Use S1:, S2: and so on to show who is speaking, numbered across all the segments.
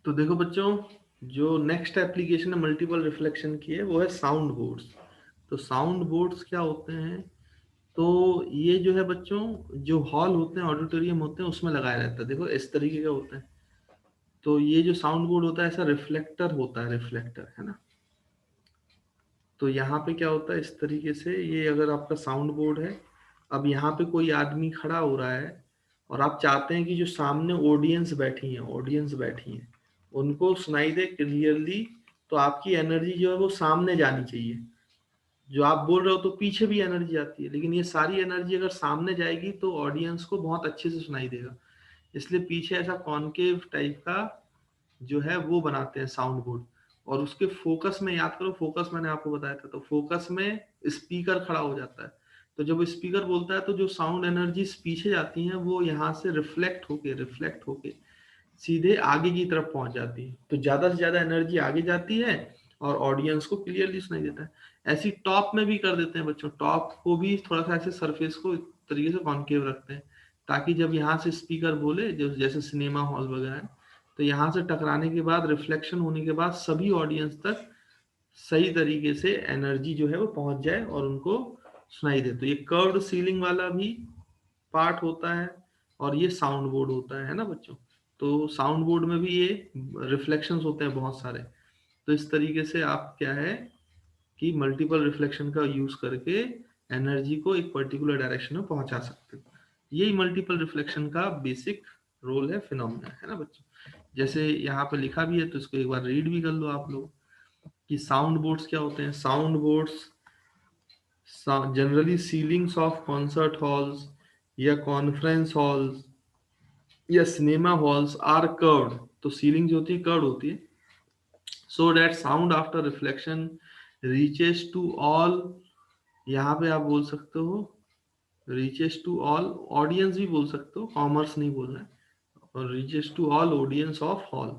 S1: तो देखो बच्चों, जो नेक्स्ट एप्लीकेशन है मल्टीपल रिफ्लेक्शन की है वो है साउंड बोर्ड्स। तो साउंड बोर्ड्स क्या होते हैं? तो ये जो है बच्चों, जो हॉल होते हैं, ऑडिटोरियम होते हैं, उसमें लगाया रहता है। देखो इस तरीके का होता है। तो ये जो साउंड बोर्ड होता है ऐसा रिफ्लेक्टर होता है, रिफ्लेक्टर है ना। तो यहाँ पे क्या होता है इस तरीके से, ये अगर आपका साउंड बोर्ड है, अब यहाँ पे कोई आदमी खड़ा हो रहा है और आप चाहते हैं कि जो सामने ऑडियंस बैठी है उनको सुनाई दे क्लियरली। तो आपकी एनर्जी जो है वो सामने जानी चाहिए। जो आप बोल रहे हो तो पीछे भी एनर्जी आती है, लेकिन ये सारी एनर्जी अगर सामने जाएगी तो ऑडियंस को बहुत अच्छे से सुनाई देगा। इसलिए पीछे ऐसा कॉनकेव टाइप का जो है वो बनाते हैं साउंड बोर्ड। और उसके फोकस में, याद करो फोकस मैंने आपको बताया था, तो फोकस में स्पीकर खड़ा हो जाता है। तो जब स्पीकर बोलता है तो जो साउंड एनर्जी पीछे जाती हैं वो यहाँ से रिफ्लेक्ट होके सीधे आगे की तरफ पहुंच जाती है। तो ज्यादा से ज्यादा एनर्जी आगे जाती है और ऑडियंस को क्लियरली सुनाई देता है। ऐसी टॉप में भी कर देते हैं बच्चों, टॉप को भी थोड़ा सा ऐसे सरफेस को इस तरीके से कॉन्केव रखते हैं, ताकि जब यहाँ से स्पीकर बोले, जो जैसे सिनेमा हॉल वगैरह है, तो यहाँ से टकराने के बाद, रिफ्लेक्शन होने के बाद सभी ऑडियंस तक सही तरीके से एनर्जी जो है वो पहुंच जाए और उनको सुनाई दे। तो ये कर्व्ड सीलिंग वाला भी पार्ट होता है और ये साउंड बोर्ड होता है ना बच्चों। तो साउंड बोर्ड में भी ये रिफ्लेक्शंस होते हैं बहुत सारे। तो इस तरीके से आप क्या है कि मल्टीपल रिफ्लेक्शन का यूज करके एनर्जी को एक पर्टिकुलर डायरेक्शन में पहुंचा सकते हो। यही मल्टीपल रिफ्लेक्शन का बेसिक रोल है, फिनोमेना है ना बच्चों। जैसे यहाँ पे लिखा भी है तो इसको एक बार रीड भी कर लो आप लोग कि साउंड बोर्ड्स क्या होते हैं। Sound boards generally ceilings of concert halls या कॉन्फ्रेंस हॉल्स या सिनेमा हॉल्स आर कर्व्ड। तो सीलिंग जो होती है कर्व्ड होती है, so that sound after reflection reaches to all. यहाँ पे आप बोल सकते हो रीचेस टू ऑल ऑडियंस, भी बोल सकते हो, कॉमर्स नहीं बोलना है। और reaches to all audience of hall,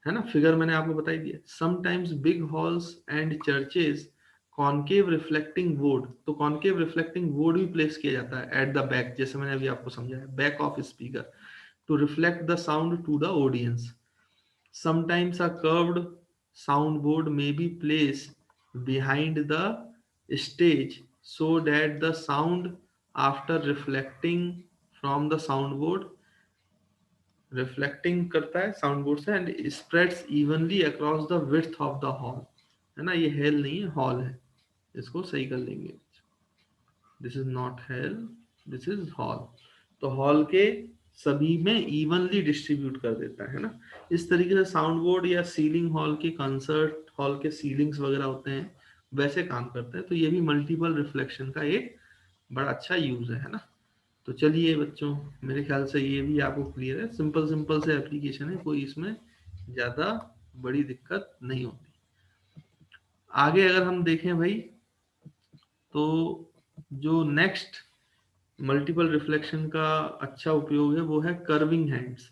S1: है ना। फिगर मैंने आपको बताई दिया। Sometimes big halls and churches concave reflecting board, तो कॉन्केव रिफ्लेक्टिंग बोर्ड भी प्लेस किया जाता है एट द बैक, जैसे मैंने अभी आपको समझाया, back of speaker, to reflect the sound to the audience. Sometimes a curved soundboard may be placed behind the stage so that the sound, after reflecting from the soundboard, reflecting करता है साउंडबोर्ड से and spreads evenly across the width of the hall। है ना, ये hello नहीं है, hall है। इसको सही कर लेंगे। This is not hello, this is hall. तो हॉल के सभी में इवनली डिस्ट्रीब्यूट कर देता है ना। इस तरीके से साउंड बोर्ड या सीलिंग हॉल के, कंसर्ट हॉल के सीलिंग्स वगैरह होते हैं, वैसे काम करते हैं। तो ये भी मल्टीपल रिफ्लेक्शन का एक बड़ा अच्छा यूज है ना। तो चलिए बच्चों, मेरे ख्याल से ये भी आपको क्लियर है। सिंपल सिंपल से एप्लीकेशन है, कोई इसमें ज्यादा बड़ी दिक्कत नहीं होती। आगे अगर हम देखें भाई, तो जो नेक्स्ट मल्टीपल रिफ्लेक्शन का अच्छा उपयोग है वो है कर्विंग हैंड्स।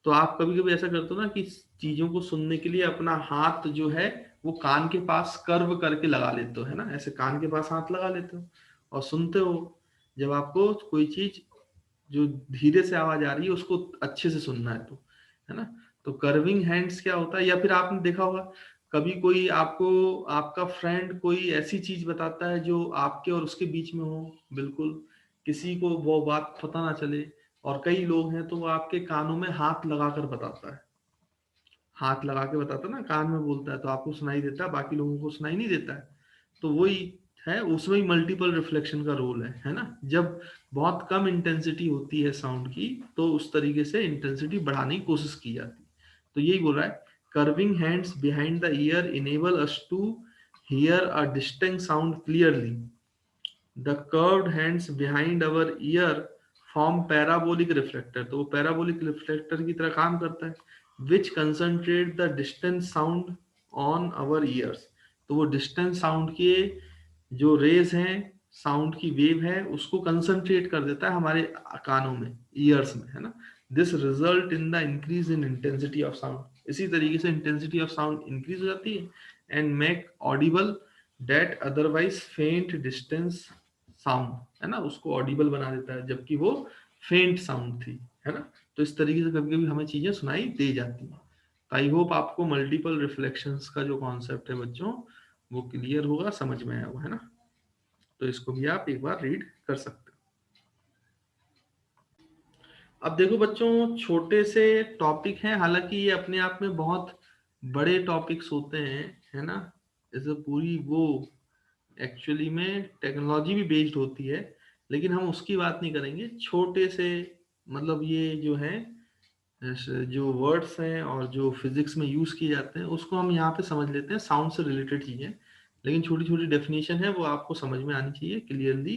S1: तो आप कभी कभी ऐसा करते हो ना कि चीजों को सुनने के लिए अपना हाथ जो है वो कान के पास कर्व करके लगा लेते हो, है ना, ऐसे कान के पास हाथ लगा लेते हो और सुनते हो। जब आपको कोई चीज जो धीरे से आवाज आ रही है उसको अच्छे से सुनना है ना। तो कर्विंग हैंड्स क्या होता है, या फिर आपने देखा होगा कभी कोई आपको, आपका फ्रेंड कोई ऐसी चीज बताता है जो आपके और उसके बीच में हो, बिल्कुल किसी को वो बात पता ना चले, और कई लोग हैं तो वो आपके कानों में हाथ लगाकर बताता है। हाथ लगा के बताता है ना, कान में बोलता है तो आपको सुनाई देता है, बाकी लोगों को सुनाई नहीं देता है। तो वही है, उसमें ही मल्टीपल रिफ्लेक्शन का रोल है ना। जब बहुत कम इंटेंसिटी होती है साउंड की तो उस तरीके से इंटेंसिटी बढ़ाने की कोशिश की जाती है। तो यही बोल रहा है, curving hands behind the ear enable us to hear a distinct sound clearly. The curved hands behind our ear form parabolic reflector, तो वो पैराबोलिक रिफ्लेक्टर की तरह काम करता है। Which concentrate the distance sound on our ears, तो वो distance sound के जो रेज हैं, साउंड की वेव है, उसको कंसंट्रेट कर देता है हमारे कानों में, ईयर्स में, है ना। This result in the increase in intensity of sound, इसी तरीके से इंटेंसिटी ऑफ साउंड इंक्रीज हो जाती है and make Audible that otherwise फेंट डिस्टेंस साउंड, है ना, उसको ऑडिबल बना देता है जबकि वो फेंट साउंड थी, है ना। तो इस तरीके से कभी कभी हमें चीजें सुनाई दे जाती हैं। आई होप आपको मल्टीपल रिफ्लेक्शंस का जो कॉन्सेप्ट है बच्चों वो क्लियर होगा, समझ में आया होगा, है ना। तो इसको भी आप एक बार रीड कर सकते हो। अब देखो बच्चों, छोटे से टॉपिक हैं, हालांकि ये अपने आप में बहुत बड़े टॉपिक्स होते हैं, है ना। जैसे पूरी वो एक्चुअली में टेक्नोलॉजी भी बेस्ड होती है, लेकिन हम उसकी बात नहीं करेंगे। छोटे से मतलब ये जो है जो वर्ड्स हैं और जो फिजिक्स में यूज किए जाते हैं उसको हम यहाँ पे समझ लेते हैं, साउंड से रिलेटेड चीजें, लेकिन छोटी छोटी डेफिनेशन है वो आपको समझ में आनी चाहिए, क्लियरली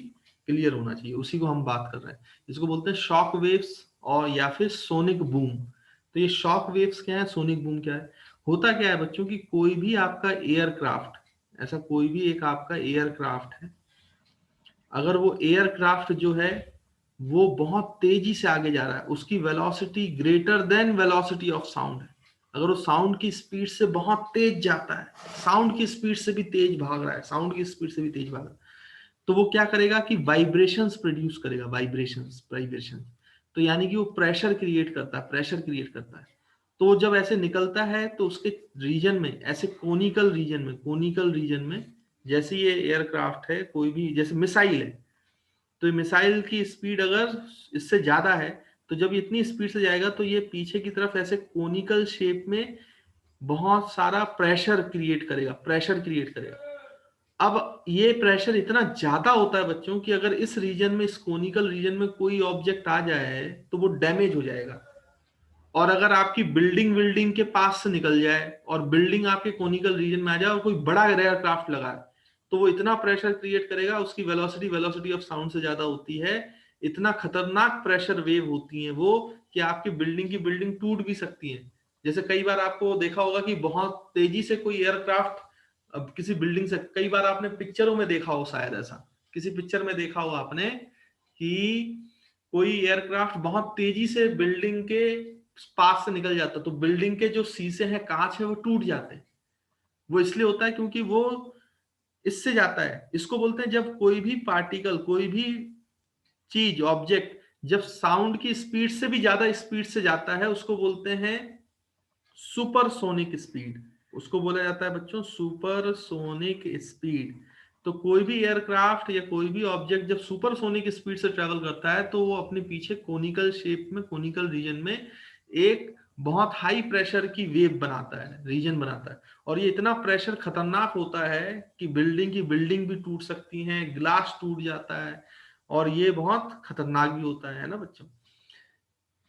S1: क्लियर होना चाहिए, उसी को हम बात कर रहे हैं। इसको बोलते हैं शॉक वेव्स और या फिर सोनिक बूम। तो ये शॉक वेव्स क्या है, सोनिक बूम क्या है? होता क्या है बच्चों की, कोई भी आपका एयरक्राफ्ट, ऐसा कोई भी एक आपका एयरक्राफ्ट है, अगर वो एयरक्राफ्ट जो है वो बहुत तेजी से आगे जा रहा है, उसकी velocity greater than velocity of sound है, अगर वो साउंड की स्पीड से बहुत तेज जाता है, साउंड की स्पीड से भी तेज भाग रहा है, साउंड की स्पीड से भी तेज भाग रहा है, तो वो क्या करेगा कि वाइब्रेशंस प्रोड्यूस करेगा, वाइब्रेशंस। तो यानी कि वो प्रेशर क्रिएट करता है, प्रेशर क्रिएट करता है। तो जब ऐसे निकलता है तो उसके रीजन में, ऐसे कोनिकल रीजन में, जैसे ये एयरक्राफ्ट है, कोई भी जैसे मिसाइल है, तो मिसाइल की स्पीड अगर इससे ज्यादा है, तो जब इतनी स्पीड से जाएगा तो ये पीछे की तरफ ऐसे कोनिकल शेप में बहुत सारा प्रेशर क्रिएट करेगा। अब ये प्रेशर इतना ज्यादा होता है बच्चों कि अगर इस रीजन में, इस कोनिकल रीजन में कोई ऑब्जेक्ट आ जाए तो वो डैमेज हो जाएगा। और अगर आपकी बिल्डिंग बिल्डिंग के पास से निकल जाए और बिल्डिंग आपके कोनिकल रीजन में आ जाए और कोई बड़ा एयरक्राफ्ट लगा है, तो वो इतना प्रेशर क्रिएट करेगा, उसकी वेलोसिटी ऑफ साउंड से ज्यादा होती है, इतना खतरनाक प्रेशर वेव होती है वो, कि आपकी बिल्डिंग टूट भी सकती है। जैसे कई बार आपको देखा होगा कि बहुत तेजी से कोई एयरक्राफ्ट अब किसी बिल्डिंग से, कई बार आपने पिक्चरों में देखा हो, शायद ऐसा किसी पिक्चर में देखा हो आपने कि कोई एयरक्राफ्ट बहुत तेजी से बिल्डिंग के पास से निकल जाता, तो बिल्डिंग के जो शीशे हैं, कांच है, वो टूट जाते हैं। वो इसलिए होता है क्योंकि वो इससे जाता है। इसको बोलते हैं जब कोई भी पार्टिकल, कोई भी चीज, ऑब्जेक्ट जब साउंड की स्पीड से भी ज्यादा स्पीड से जाता है, उसको बोलते हैं सुपरसोनिक स्पीड। उसको बोला जाता है बच्चों सुपरसोनिक स्पीड। तो कोई भी एयरक्राफ्ट या कोई भी ऑब्जेक्ट जब सुपरसोनिक स्पीड से ट्रेवल करता है तो वो अपने पीछे कोनिकल शेप में, कोनिकल रीजन में एक बहुत हाई प्रेशर की वेव बनाता है, रीजन बनाता है। और ये इतना प्रेशर खतरनाक होता है कि बिल्डिंग की बिल्डिंग भी टूट सकती है, ग्लास टूट जाता है, और ये बहुत खतरनाक भी होता है ना बच्चों।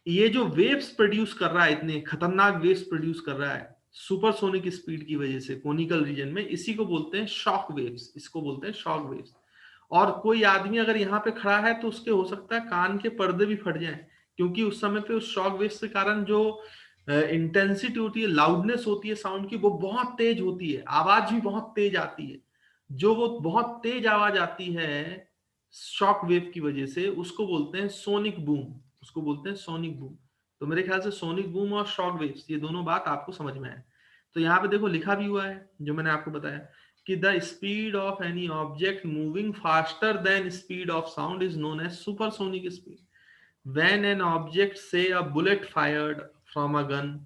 S1: ये जो वेव्स प्रोड्यूस कर रहा है, इतने खतरनाक वेव्स प्रोड्यूस कर रहा है सुपरसोनिक स्पीड की वजह से कोनिकल रीजन में, इसी को बोलते हैं शॉक वेव्स, इसको बोलते हैं शॉक वेव्स। और कोई आदमी अगर यहाँ पे खड़ा है तो उसके हो सकता है कान के पर्दे भी फट जाएं, क्योंकि उस समय पे उस शॉक वेव्स के कारण जो इंटेंसिटी होती है, लाउडनेस होती है साउंड की, वो बहुत तेज होती है, आवाज भी बहुत तेज आती है। जो वो बहुत तेज आवाज आती है शॉक वेव की वजह से, उसको बोलते हैं सोनिक बूम, उसको बोलते हैं सोनिक बूम। तो मेरे ख्याल से सोनिक बूम और शॉक वेव्स, ये दोनों बात आपको समझ में आए। तो यहाँ पे देखो लिखा भी हुआ है जो मैंने आपको बताया कि the speed of any object moving faster than speed of sound is known as supersonic speed. When an object say a bullet fired from a gun,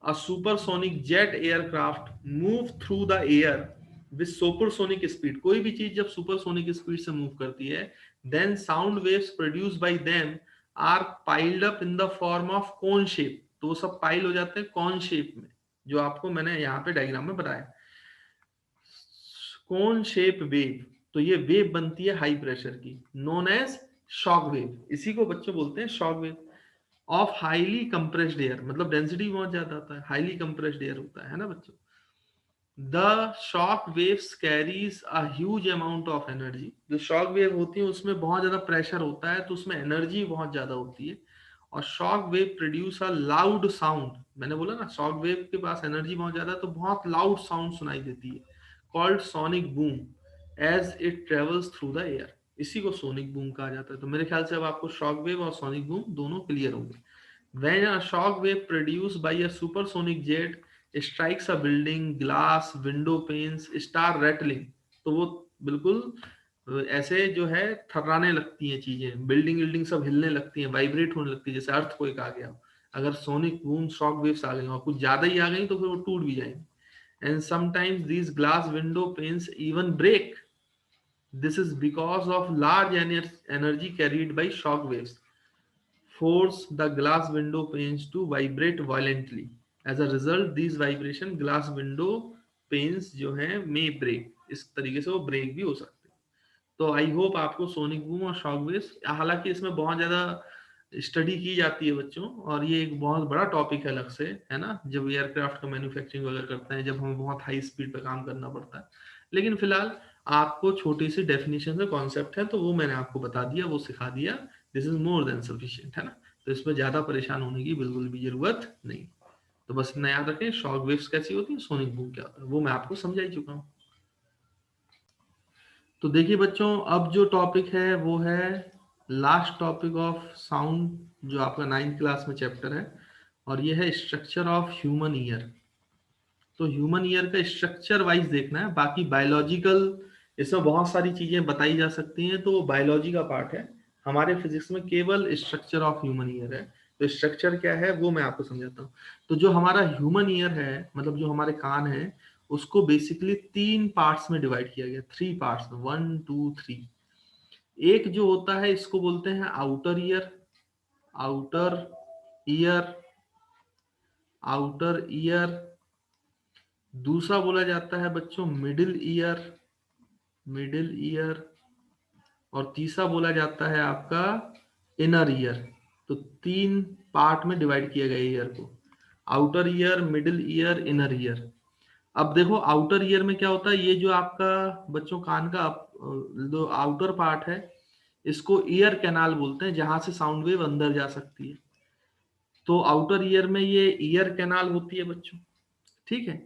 S1: a supersonic jet aircraft move through the air with supersonic speed, कोई भी चीज जब supersonic speed से move करती है, then sound waves produced by them are piled up in the form of cone shape, तो वो सब पाइल हो जाते हैं कॉन शेप में, जो आपको मैंने यहाँ पे डायग्राम में बताया, कोन शेप वेव। तो ये वेव बनती है हाई प्रेशर की, नोन एज शॉक वेव, इसी को बच्चे बोलते हैं shock wave of highly compressed air, मतलब डेंसिटी बहुत ज्यादा होता है, हाईली कंप्रेस्ड एयर होता है ना बच्चों। The shock waves carries a huge amount of energy, जो शॉक वेव होती है उसमें बहुत ज्यादा प्रेशर होता है, तो उसमें एनर्जी बहुत ज्यादा होती है। और shock wave produce a loud sound, मैंने बोला ना शॉक वेव के पास एनर्जी बहुत ज्यादा है तो बहुत लाउड साउंड सुनाई देती है, called sonic boom as it travels through the air, इसी को सोनिक बूम कहा जाता है। तो मेरे ख्याल से अब आपको शॉक वेव और सोनिक बूम दोनों क्लियर होंगे। When a shock wave produced by a supersonic jet strikes a building, glass, window panes start rattling, तो वो बिल्कुल ऐसे जो है थर्राने लगती हैं चीजें, बिल्डिंग बिल्डिंग सब हिलने लगती हैं, वाइब्रेट होने लगती है, जैसे अर्थक्वेक आ गया, अगर सोनिक बूम शॉक वेव्स आ गई और कुछ ज्यादा ही आ गई तो फिर वो टूट भी जाएंगे। And sometimes these glass window panes even break. This is because of large energy carried by shock waves force the glass window panes to vibrate violently. As a result, these vibration glass window panes जो है may break। इस तरीके से वो break भी हो सकते हैं। तो आई होप आपको सोनिक बूम और शॉक वेव्स, हालांकि इसमें बहुत ज्यादा स्टडी की जाती है बच्चों, और ये एक बहुत बड़ा टॉपिक है अलग से, है ना, जब एयरक्राफ्ट का मैन्युफैक्चरिंग वगैरह करते हैं, जब हमें बहुत हाई स्पीड पे काम करना पड़ता है। लेकिन फिलहाल आपको छोटी सी डेफिनेशन से कॉन्सेप्ट है तो वो मैंने आपको बता दिया, वो सिखा दिया। This is more than sufficient, है ना। तो इसमें ज्यादा परेशान होने की बिल्कुल भी जरूरत नहीं। तो बस इतना याद रखें, शॉक वेव्स कैसी होती है, सोनिक बूम क्या होता है, वो मैं आपको समझा ही चुका हूँ। तो देखिए बच्चों, अब जो टॉपिक है वो है लास्ट टॉपिक ऑफ साउंड, जो आपका 9th क्लास में चैप्टर है, और ये है स्ट्रक्चर ऑफ ह्यूमन ईयर। तो ह्यूमन ईयर का स्ट्रक्चर वाइज देखना है, बाकी बायोलॉजिकल इसमें बहुत सारी चीजें बताई जा सकती हैं, तो वो बायोलॉजी का पार्ट है। हमारे फिजिक्स में केवल स्ट्रक्चर ऑफ ह्यूमन ईयर है। तो स्ट्रक्चर क्या है वो मैं आपको समझाता हूँ। तो जो हमारा ह्यूमन ईयर है, मतलब जो हमारे कान है, उसको बेसिकली 3 पार्ट्स में डिवाइड किया गया, 3 पार्ट्स में, 1 2 3। एक जो होता है इसको बोलते हैं outer ear, outer ear, outer ear. दूसरा बोला जाता है बच्चों मिडिल ईयर, मिडिल ईयर। और तीसरा बोला जाता है आपका इनर ईयर। तो 3 पार्ट में डिवाइड किया गया ईयर को, outer ear, middle ear, inner ear. अब देखो आउटर ईयर में क्या होता है, ये जो आपका बच्चों कान का जो आउटर पार्ट है, इसको ईयर कैनाल बोलते हैं, जहां से साउंड वेव अंदर जा सकती है। तो आउटर ईयर में ये ईयर कैनाल होती है बच्चों, ठीक है।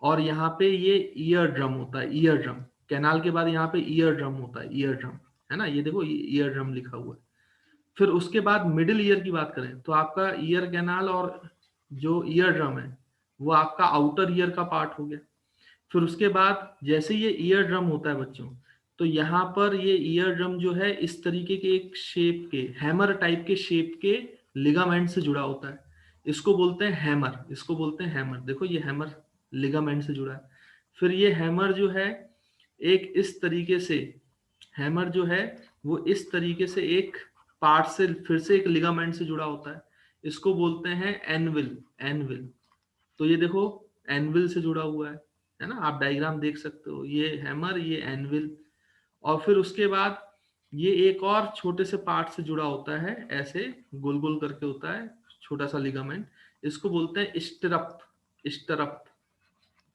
S1: और यहाँ पे ये ईयर ड्रम होता है, ईयर ड्रम। कैनाल के बाद यहाँ पे ईयर ड्रम होता है, ईयर ड्रम, है ना, ये देखो ईयर ड्रम लिखा हुआ है। फिर उसके बाद मिडिल ईयर की बात करें तो आपका ईयर कैनाल और जो ईयर ड्रम है वो आपका आउटर ईयर का पार्ट हो गया। फिर उसके बाद जैसे ये ईयर ड्रम होता है बच्चों, तो यहाँ पर ये ईयर ड्रम जो है इस तरीके के एक शेप के, हैमर टाइप के शेप के लिगामेंट से जुड़ा होता है। इसको बोलते हैं हैमर, इसको बोलते हैं हैमर। देखो ये हैमर लिगामेंट से जुड़ा है। फिर ये हैमर जो है एक इस तरीके से, हैमर जो है वो इस तरीके से एक पार्ट से फिर से एक लिगामेंट से जुड़ा होता है। इसको बोलते हैं एनविल, एनविल। तो ये देखो एनविल से जुड़ा हुआ है ना, आप डायग्राम देख सकते हो, ये हैमर, ये एनविल। और फिर उसके बाद ये एक और छोटे से पार्ट से जुड़ा होता है, ऐसे गोल गोल करके होता है छोटा सा लिगामेंट। इसको बोलते हैं स्टिरअप, स्टिरअप,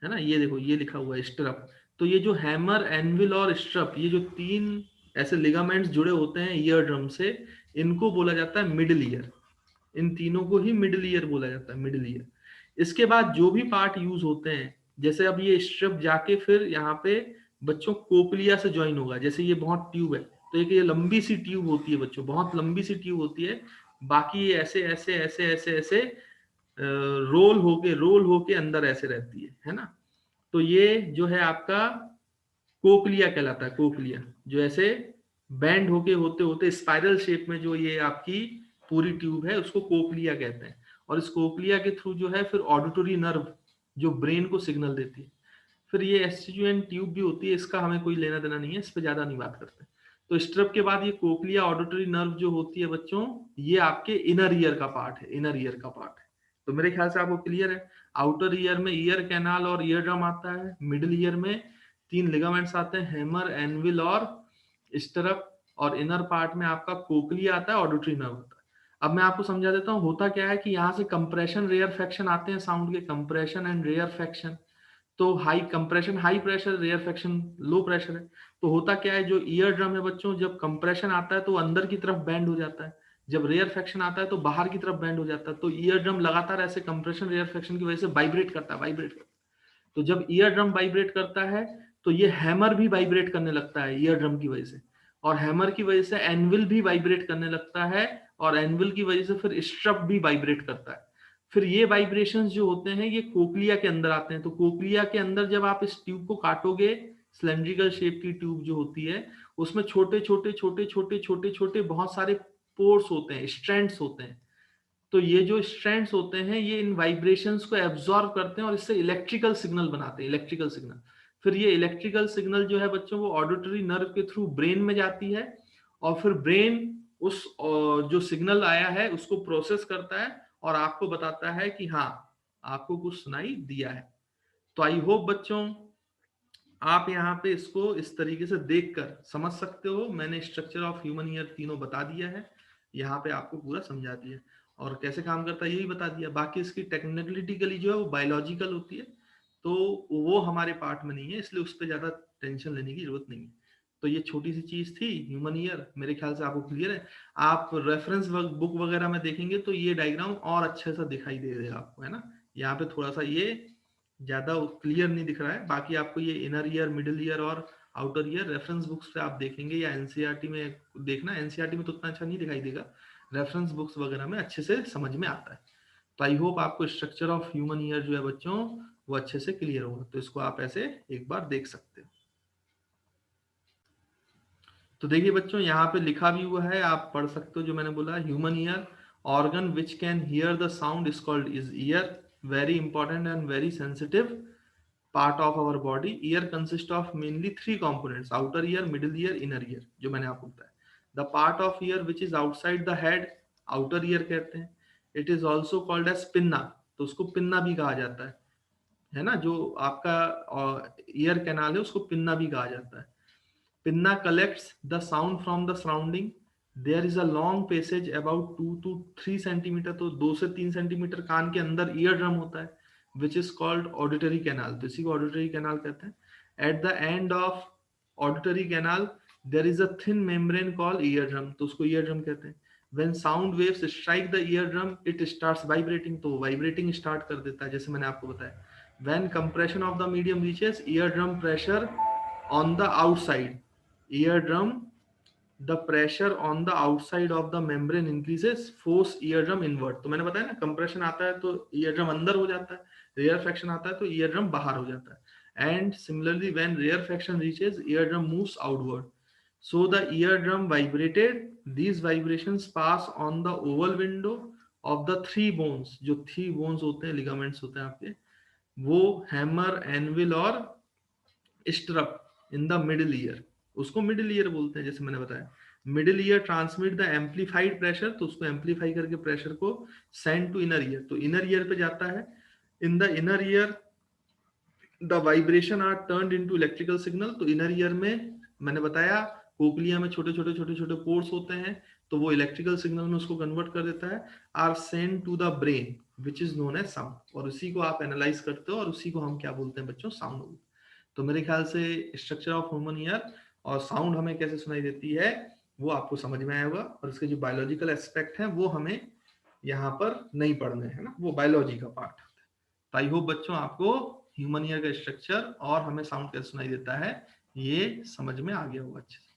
S1: है ना। ये देखो ये लिखा हुआ है स्टिरअप। तो ये जो हैमर, एनविल और स्ट्रप, ये जो 3 ऐसे लिगामेंट्स जुड़े होते हैं ईयर ड्रम से, इनको बोला जाता है मिडिल ईयर। इन तीनों को ही मिडिल ईयर बोला जाता है, मिडिल ईयर। इसके बाद जो भी पार्ट यूज होते हैं, जैसे अब ये स्ट्रिप जाके फिर यहाँ पे बच्चों कोक्लिया से ज्वाइन होगा। जैसे ये बहुत ट्यूब है, तो एक ये लंबी सी ट्यूब होती है बच्चों, बहुत लंबी सी ट्यूब होती है। बाकी ये ऐसे ऐसे ऐसे ऐसे ऐसे रोल होके अंदर ऐसे रहती है ना। तो ये जो है आपका कोक्लिया कहलाता है, कोक्लिया। जो ऐसे बैंड होके होते होते स्पाइरल शेप में जो ये आपकी पूरी ट्यूब है, उसको कोक्लिया कहते हैं। और इस कोक्लिया के थ्रू जो है फिर ऑडिटरी नर्व जो ब्रेन को सिग्नल देती है। फिर ये एस्टिजुएंट ट्यूब भी होती है, इसका हमें कोई लेना देना नहीं है, इस पर ज्यादा नहीं बात करते। तो स्ट्रप के बाद ये कोक्लिया ऑडिटरी नर्व जो होती है बच्चों, ये आपके इनर ईयर का पार्ट है, इनर ईयर का पार्ट है। तो मेरे ख्याल से आपको क्लियर है। आउटर ईयर में ईयर कैनाल और ईयर ड्रम आता है। मिडिल ईयर में 3 लिगामेंट्स आते हैं, हैमर, एनविल और स्टरप। और इनर पार्ट में आपका कोक्लिया आता है, ऑडिटरी नर्व आता है। अब मैं आपको समझा देता हूँ होता क्या है कि यहाँ से कंप्रेशन रेयर फ्रैक्शन आते हैं साउंड के, कंप्रेशन एंड रेयर फ्रैक्शन। तो high compression high pressure, rarefaction low pressure है। तो होता क्या है, जो ईयर ड्रम है बच्चों, जब कंप्रेशन आता है तो अंदर की तरफ बैंड हो जाता है, जब रेयर फ्रैक्शन आता है तो बाहर की तरफ बैंड हो जाता है। तो ईयर ड्रम लगातार ऐसे कंप्रेशन रेयर फ्रैक्शन की वजह से वाइब्रेट करता है, वाइब्रेट करता है। तो जब ईयर ड्रम वाइब्रेट करता है तो ये हैमर भी वाइब्रेट करने लगता है ईयर ड्रम की वजह से। और हैमर की वजह से एनविल भी वाइब्रेट करने लगता है, और एनविल की वजह से फिर स्ट्रप भी वाइब्रेट करता है। फिर ये वाइब्रेशंस जो होते हैं ये कोक्लिया के अंदर आते हैं। तो कोक्लिया के अंदर जब आप इस ट्यूब को काटोगे, सिलेंड्रिकल शेप की ट्यूब जो होती है, उसमें छोटे छोटे छोटे छोटे छोटे छोटे बहुत सारे पोर्स होते हैं, स्ट्रैंड्स होते हैं। तो ये जो स्ट्रैंड्स होते हैं ये इन वाइब्रेशंस को एब्जॉर्ब करते हैं और इससे इलेक्ट्रिकल सिग्नल बनाते हैं, इलेक्ट्रिकल सिग्नल। फिर ये इलेक्ट्रिकल सिग्नल जो है बच्चों वो ऑडिटरी नर्व के थ्रू ब्रेन में जाती है, और फिर ब्रेन उस जो सिग्नल आया है उसको प्रोसेस करता है और आपको बताता है कि हाँ आपको कुछ सुनाई दिया है। तो आई होप बच्चों आप यहाँ पे इसको इस तरीके से देखकर समझ सकते हो। मैंने स्ट्रक्चर ऑफ ह्यूमन ईयर तीनों बता दिया है, यहाँ पे आपको पूरा समझा दिया और कैसे काम करता है यही बता दिया। बाकी इसकी टेक्निकलिटिकली जो है वो बायोलॉजिकल होती है, तो वो हमारे पार्ट में नहीं है, इसलिए उस पर ज्यादा टेंशन लेने की जरूरत नहीं है। तो ये छोटी सी चीज थी ह्यूमन ईयर, मेरे ख्याल से आपको क्लियर है। आप रेफरेंस बुक वगैरह में देखेंगे तो ये डायग्राम और अच्छे से दिखाई दे देगा आपको, है ना। यहाँ पे थोड़ा सा ये ज्यादा क्लियर नहीं दिख रहा है, बाकी आपको ये इनर ईयर, मिडिल ईयर और आउटर ईयर रेफरेंस बुक्स पे आप देखेंगे या एनसीईआरटी में देखना। एनसीईआरटी में तो उतना अच्छा नहीं दिखाई देगा, रेफरेंस बुक्स वगैरह में अच्छे से समझ में आता है। तो आई होप आपको स्ट्रक्चर ऑफ ह्यूमन ईयर जो है बच्चों वो अच्छे से क्लियर होगा, तो इसको आप ऐसे एक बार देख सकते हो। तो देखिए बच्चों यहाँ पे लिखा भी हुआ है, आप पढ़ सकते हो जो मैंने बोला। Human ear organ which can hear the sound is called is ear, very important and very sensitive part of our body. Ear consists of mainly three components: outer ear, middle ear, inner ear, जो मैंने आपको बताया। The part of ear which is outside the head, outer ear कहते हैं। It is also called as pinna, तो उसको pinna भी कहा जाता है ना। जो आपका ईयर कैनाल है उसको पिन्ना भी कहा जाता है। Pinna collects the sound from the surrounding. There is a long passage about 2 to 3 centimetre, तो 2 से 3 सेंटीमीटर कान के अंदर ईयर ड्रम होता है, which is called auditory canal, तो इसी को ऑडिटरी कैनाल कहते हैं। At the end of auditory canal there is a thin membrane called ear drum, तो उसको ईयर ड्रम कहते हैं। When sound waves strike the eardrum, it starts vibrating, तो वाइब्रेटिंग स्टार्ट कर देता है, जैसे मैंने आपको बताया। When compression of the medium reaches eardrum pressure on the outside, eardrum, the pressure on the outside of the membrane increases, force eardrum inward। तो मैंने बताया ना, कंप्रेशन आता है तो eardrum अंदर हो जाता है, रेयर फ्रैक्शन आता है तो eardrum बाहर हो जाता है। And similarly when rare fraction reaches, eardrum moves outward, so the eardrum vibrated, these vibrations pass on the oval window of the three bones, जो three bones होते हैं, ligaments होते हैं आपके, वो हैमर, एनविल और stirrup in the middle ear, उसको middle ear बोलते हैं, जैसे मैंने बताया। Middle ear transmit the amplified pressure, तो उसको एम्पलीफाई करके प्रेशर को सेंड टू इनर ईयर, तो इनर ईयर पे जाता है। In the inner ear the vibration are turned into electrical signal, तो इनर ईयर में मैंने बताया कोकलिया में छोटे छोटे छोटे छोटे पोर्स होते हैं, तो वो इलेक्ट्रिकल सिग्नल में उसको कन्वर्ट कर देता है। Are send to the brain which is known as sound, और उसी को आप एनालाइज करते हो और उसी को हम क्या बोलते हैं बच्चों, साउंड। तो मेरे ख्याल से स्ट्रक्चर ऑफ ह्यूमन ईयर और साउंड हमें कैसे सुनाई देती है वो आपको समझ में आया होगा, और इसके जो बायोलॉजिकल एस्पेक्ट हैं वो हमें यहाँ पर नहीं पढ़ने हैं ना, वो बायोलॉजी का पार्ट है। तो आई होप बच्चों आपको ह्यूमन ईयर का स्ट्रक्चर और हमें साउंड कैसे सुनाई देता है ये समझ में आ गया होगा अच्छे से।